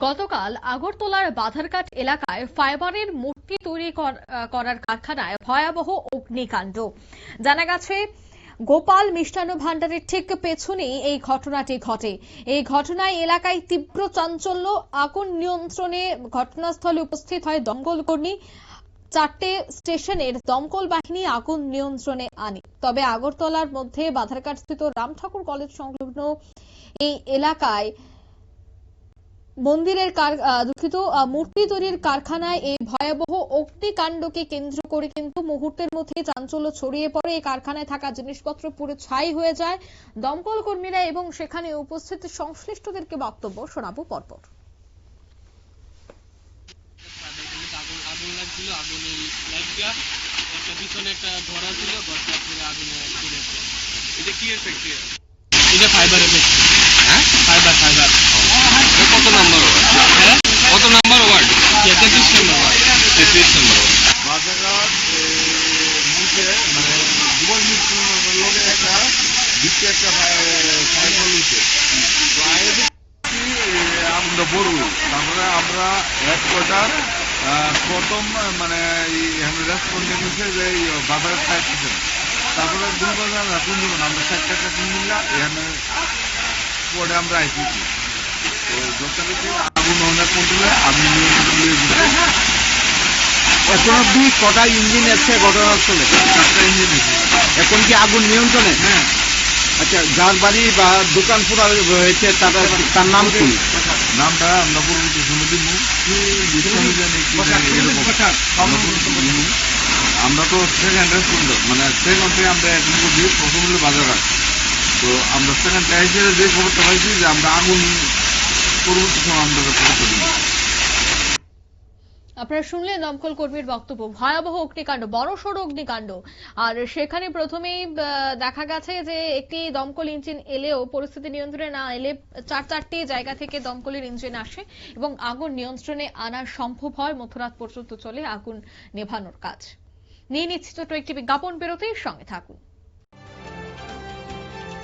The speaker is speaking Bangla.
গতকাল আগরতলার বাধারঘাট এলাকায় ফাইবারের মূর্তি তৈরি করার কারখানায় ভয়াবহ অগ্নিকাণ্ড। জানা গেছে গোপাল মিষ্টান্ন ভান্ডারের ঠিক পেছনেই এই ঘটনাটি ঘটে। এই ঘটনায় এলাকায় তীব্র চাঞ্চল্য। আগুন নিয়ন্ত্রণে ঘটনাস্থলে উপস্থিত হয় দমকল কর্মী। 4টে স্টেশনের দমকল বাহিনী আগুন নিয়ন্ত্রণে আনে। তবে আগরতলার মধ্যে বাধারঘাট স্থিত রাম ঠাকুর কলেজ সংলগ্ন এই এলাকায় মূর্তি তৈরির কারখানায় এই ভয়াবহ অগ্নিকাণ্ডকে কেন্দ্র করে কিন্তু মুহূর্তের মধ্যে চাঞ্চল্য ছড়িয়ে পড়ে। এই কারখানায় থাকা জিনিসপত্র পুরো ছাই হয়ে যায়। দমকল কর্মীরা এবং সেখানে উপস্থিত সংশ্লিষ্টদেরকে বক্তব্য শোনাবো পরপর। কত নম্বর ওয়ার্ড? কত নম্বর ওয়ার্ড? 33 নম্বর ওয়ার্ড। 33 নম্বর ওয়ার্ড। বাজারঘাট নিচে মানে যুবক মিত্রের লোকে একটা দিকে একটা ফায়ার হয়েছে। আমরা বড় তারপরে আমরা হেডকোয়ার্টার প্রথম মানে রেসপন্ড নিয়েছে যে বাজারের সাইড থেকে তারপরে 2 বাজার রাখুন জীবন আমরা 4টা মিললাম এখানে পরে আমরা আইসিছি। তো যথারীতি আগুন অনেক কন্ট্রোলে আমি এখন অব্দি কটা ইঞ্জিন আছে ঘটনাস্থলে? 4টা ইঞ্জিন আছে। এখন কি আগুন নিয়ন্ত্রণে? হ্যাঁ। আচ্ছা, যার বাড়ি বা দোকান পুরা হয়েছে তার নাম কি? নামটা আমরা বলতে শুনে দিব। আমরা তো সেকেন্ড রেস্টুরেন্ট মানে সেকেন্ড থেকে আমরা একদিন করছি প্রথম হলো বাজারঘাট। তো আমরা সেকেন্ড হিসেবে যে খবরটা পাইছি যে আমরা আগুন পরবর্তী সময় আমরা খবর করি। আপনারা শুনলেন দমকল কর্মীর বক্তব্য। ভয়াবহ অগ্নিকাণ্ড, বড়সড় অগ্নিকাণ্ড। আর সেখানে প্রথমেই দেখা গেছে যে একটি দমকল ইঞ্জিন এলেও পরিস্থিতি নিয়ন্ত্রণে না এলে 4টি জায়গা থেকে দমকলের ইঞ্জিন আসে এবং আগুন নিয়ন্ত্রণে আনা সম্ভব হয়। মধ্যরাত পর্যন্ত চলে আগুন নেভানোর কাজ। নিয়ে নিচ্ছি ছোট একটি বিজ্ঞাপন বিরতির সঙ্গে থাকুন।